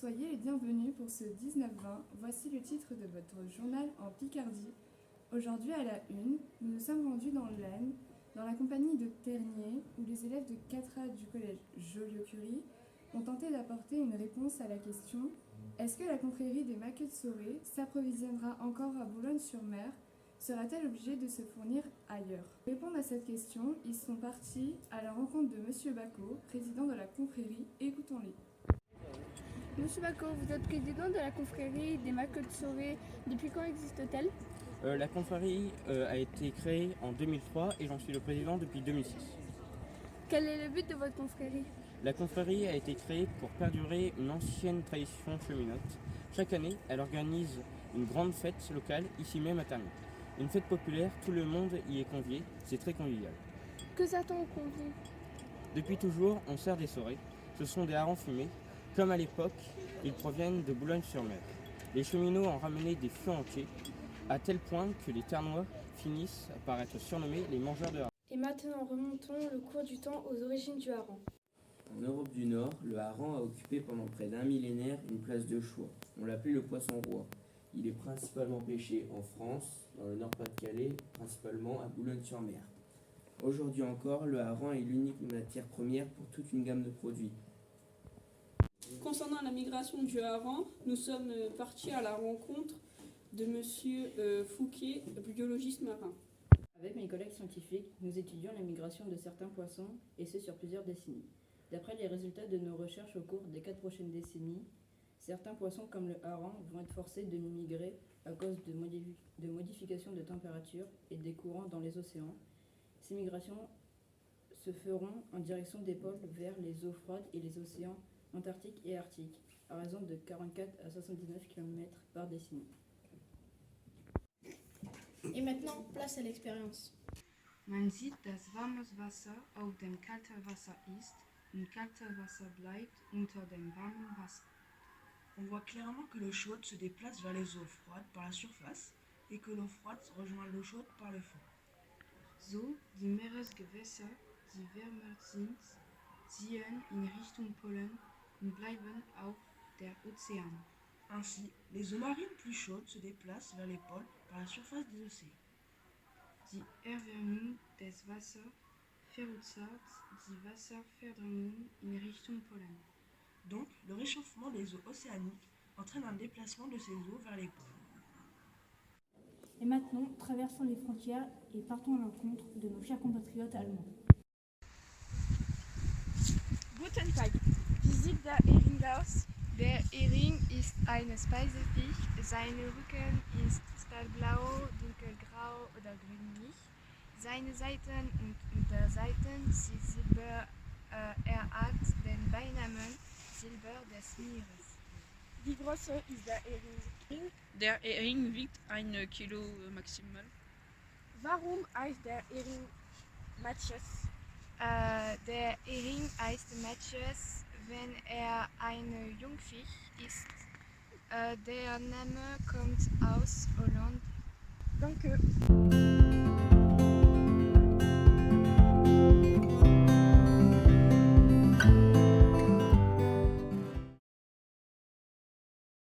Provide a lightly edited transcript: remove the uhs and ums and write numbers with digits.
Soyez les bienvenus pour ce 19-20. Voici le titre de votre journal en Picardie. Aujourd'hui à la une, nous nous sommes rendus dans l'Aisne, dans la compagnie de Ternier, où les élèves de 4A du collège Joliot-Curie ont tenté d'apporter une réponse à la question: est-ce que la confrérie des Maqueux de Soré s'approvisionnera encore à Boulogne-sur-Mer? Sera-t-elle obligée de se fournir ailleurs? Pour répondre à cette question, ils sont partis à la rencontre de Monsieur Bacot, président de la confrérie. Écoutons-les. Monsieur Bacot, vous êtes président de la confrérie des Maqueux de Soré. Depuis quand existe-t-elle? La confrérie a été créée en 2003 et j'en suis le président depuis 2006. Quel est le but de votre confrérie? La confrérie a été créée pour perdurer une ancienne tradition cheminote. Chaque année, elle organise une grande fête locale, ici même à Ternier. Une fête populaire, tout le monde y est convié, c'est très convivial. Que sert-on aux convives? Depuis toujours, on sert des sorés. Ce sont des harengs fumés. Comme à l'époque, ils proviennent de Boulogne-sur-Mer. Les cheminots ont ramené des fûts entiers, à tel point que les Ternois finissent par être surnommés les mangeurs de harengs. Et maintenant, remontons le cours du temps aux origines du hareng. En Europe du Nord, le hareng a occupé pendant près d'un millénaire une place de choix. On l'appelait le poisson roi. Il est principalement pêché en France, dans le Nord-Pas-de-Calais, principalement à Boulogne-sur-Mer. Aujourd'hui encore, le hareng est l'unique matière première pour toute une gamme de produits. Concernant la migration du hareng, nous sommes partis à la rencontre de Monsieur Fouquet, biologiste marin. Avec mes collègues scientifiques, nous étudions la migration de certains poissons, et ce sur plusieurs décennies. D'après les résultats de nos recherches au cours des 4 prochaines décennies, certains poissons comme le hareng vont être forcés de migrer à cause de modifications de température et des courants dans les océans. Ces migrations se feront en direction des pôles vers les eaux froides et les océans Antarctique et Arctique, à raison de 44 à 79 km par décennie. Et maintenant, place à l'expérience. Man sieht, dass warmes Wasser auf dem kalten Wasser ist und kaltes Wasser bleibt unter dem warmen Wasser. On voit clairement que l'eau chaude se déplace vers les eaux froides par la surface et que l'eau froide rejoint l'eau chaude par le fond. So, die Meeresgewässer, die wärmer sind, ziehen in Richtung Polen und bleiben auf der Ozean. Ainsi, les eaux marines plus chaudes se déplacent vers les pôles par la surface des océans. Die Erwärmung des Wassers verursacht die Wasserverdrängung in Richtung Polen. Donc, le réchauffement des eaux océaniques entraîne un déplacement de ces eaux vers les pôles. Et maintenant, traversons les frontières et partons à l'encontre de nos chers compatriotes allemands. Guten Tag. Wie sieht der Hering aus? Der Hering ist eine Speisefisch. Sein Rücken ist stahlblau, dunkelgrau oder grünlich. Seine Seiten und Unterseiten sind silber. Er hat den Beinamen Silber des Meeres. Wie groß ist der Hering? Der Hering wiegt 1 Kilo maximal. Warum heißt der Hering Matjes? Der Hering heißt Matjes, wenn er ein Jungfisch ist. Der Name kommt aus Holland. Danke.